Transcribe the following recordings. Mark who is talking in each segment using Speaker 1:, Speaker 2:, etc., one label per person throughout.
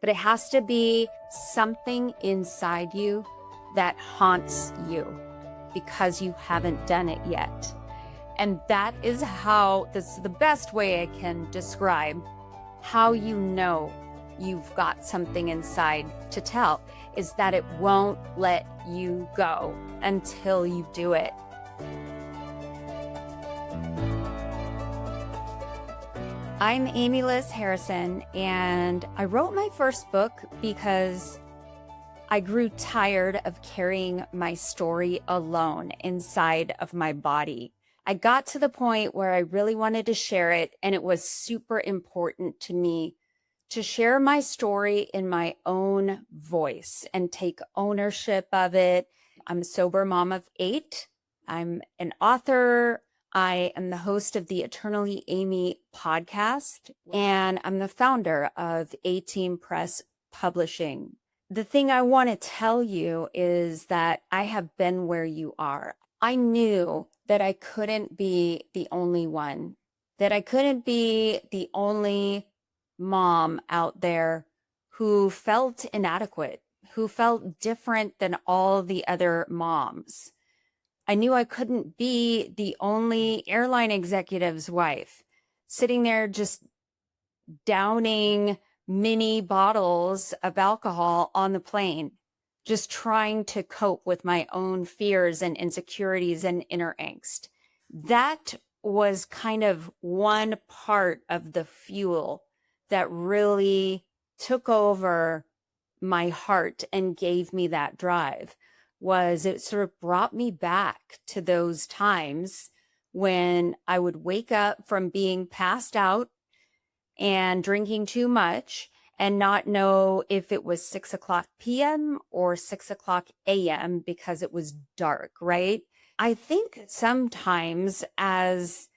Speaker 1: but it has to be something inside you that haunts you because you haven't done it yet. And that is how, this is the best way I can describe how you know you've got something inside to tell, is that it won't let you go until you do it. I'm Amy Liz Harrison, and I wrote my first book because I grew tired of carrying my story alone inside of my body. I got to the point where I really wanted to share it, and it was super important to me to share my story in my own voice and take ownership of it. I'm a sober mom of 8. I'm an author. I am the host of the Eternally Amy podcast, and I'm the founder of A-Team Press Publishing. The thing I want to tell you is that I have been where you are. I knew that I couldn't be the only one, that I couldn't be the only mom out there who felt inadequate, who felt different than all the other moms. I knew I couldn't be the only airline executive's wife sitting there just downing mini bottles of alcohol on the plane, just trying to cope with my own fears and insecurities and inner angst. That was kind of one part of the fuel that really took over my heart and gave me that drive. Was it sort of brought me back to those times when I would wake up from being passed out and drinking too much and not know if it was 6:00 p.m. or 6:00 a.m. because it was dark, right? I think sometimes as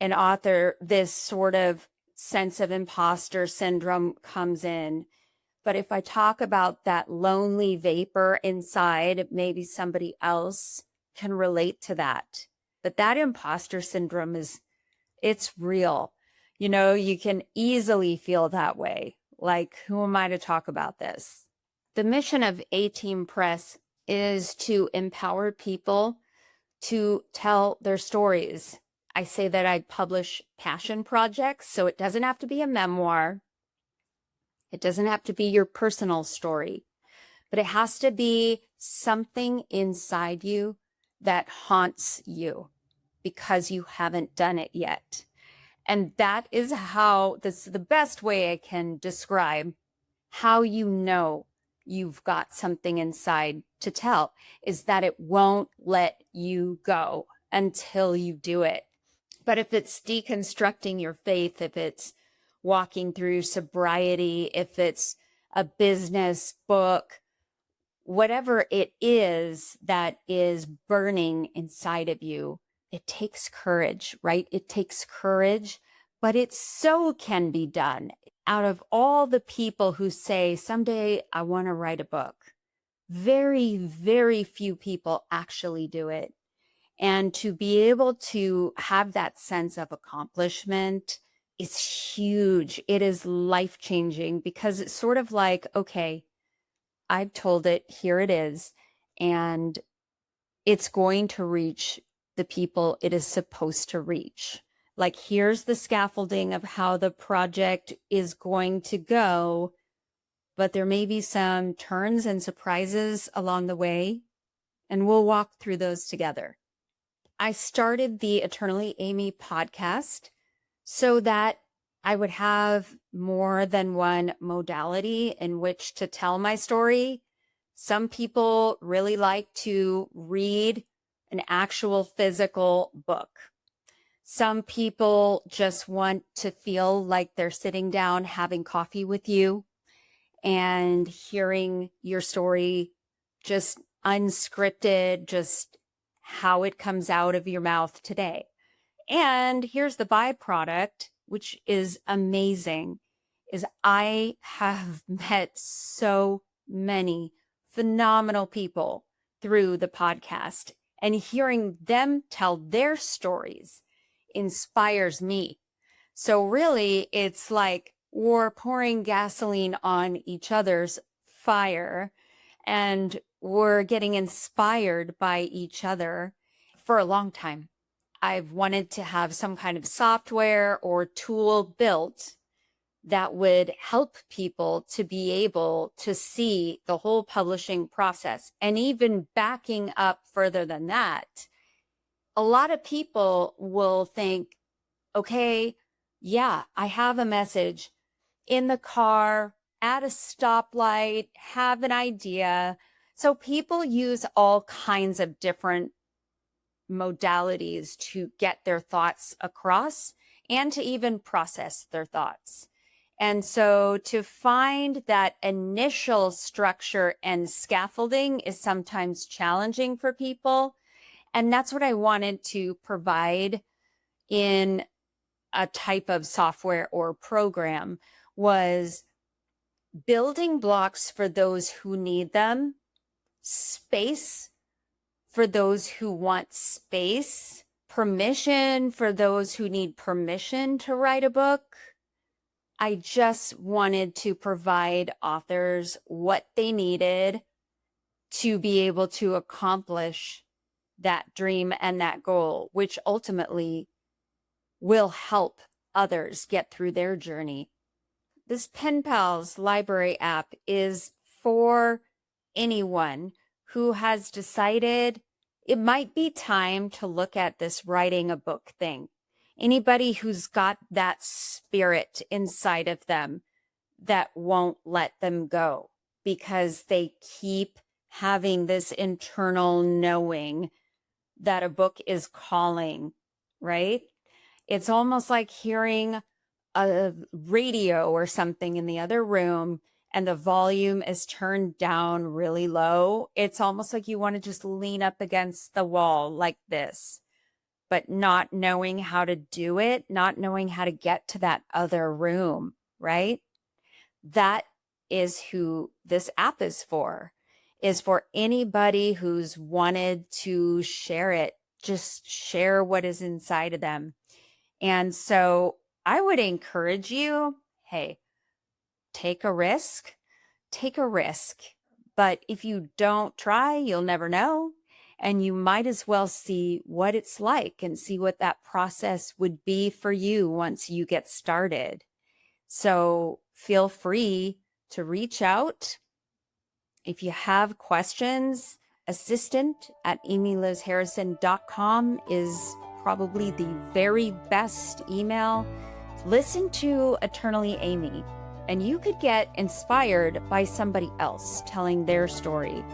Speaker 1: an author, this sort of sense of imposter syndrome comes in. But if I talk about that lonely vapor inside, maybe somebody else can relate to that. But that imposter syndrome it's real. You know, you can easily feel that way. Like, who am I to talk about this? The mission of A-Team Press is to empower people to tell their stories. I say that I publish passion projects, so it doesn't have to be a memoir. It doesn't have to be your personal story, but it has to be something inside you that haunts you because you haven't done it yet. And that is how, this is the best way I can describe how you know you've got something inside to tell, is that it won't let you go until you do it. But if it's deconstructing your faith, if it's walking through sobriety, if it's a business book, whatever it is that is burning inside of you, it takes courage, right? It takes courage, but it so can be done. Out of all the people who say, someday I want to write a book, very, very few people actually do it. And to be able to have that sense of accomplishment is huge. It is life-changing because it's sort of like, okay, I've told it, here it is, and it's going to reach the people it is supposed to reach. Like, here's the scaffolding of how the project is going to go, but there may be some turns and surprises along the way, and we'll walk through those together. I started the Eternally Amy podcast so that I would have more than one modality in which to tell my story. Some people really like to read an actual physical book. Some people just want to feel like they're sitting down having coffee with you and hearing your story just unscripted, just how it comes out of your mouth today. And here's the byproduct, which is amazing, is I have met so many phenomenal people through the podcast, and hearing them tell their stories inspires me. So really, it's like we're pouring gasoline on each other's fire, and we're getting inspired by each other for a long time. I've wanted to have some kind of software or tool built that would help people to be able to see the whole publishing process. And even backing up further than that, a lot of people will think, okay, yeah, I have a message in the car, at a stoplight, have an idea. So people use all kinds of different modalities to get their thoughts across and to even process their thoughts. And so to find that initial structure and scaffolding is sometimes challenging for people. And that's what I wanted to provide in a type of software or program, was building blocks for those who need them, space for those who want space, permission for those who need permission to write a book. I just wanted to provide authors what they needed to be able to accomplish that dream and that goal, which ultimately will help others get through their journey. This Pen Pals library app is for anyone who has decided it might be time to look at this writing a book thing. Anybody who's got that spirit inside of them that won't let them go because they keep having this internal knowing that a book is calling, right? It's almost like hearing a radio or something in the other room and the volume is turned down really low. It's almost like you want to just lean up against the wall like this, but not knowing how to do it, not knowing how to get to that other room, right? That is who this app is for anybody who's wanted to share it, just share what is inside of them. And so I would encourage you, hey, take a risk. But if you don't try, you'll never know. And you might as well see what it's like and see what that process would be for you once you get started. So feel free to reach out. If you have questions, assistant@amylizharrison.com is probably the very best email. Listen to Eternally Amy, and you could get inspired by somebody else telling their story.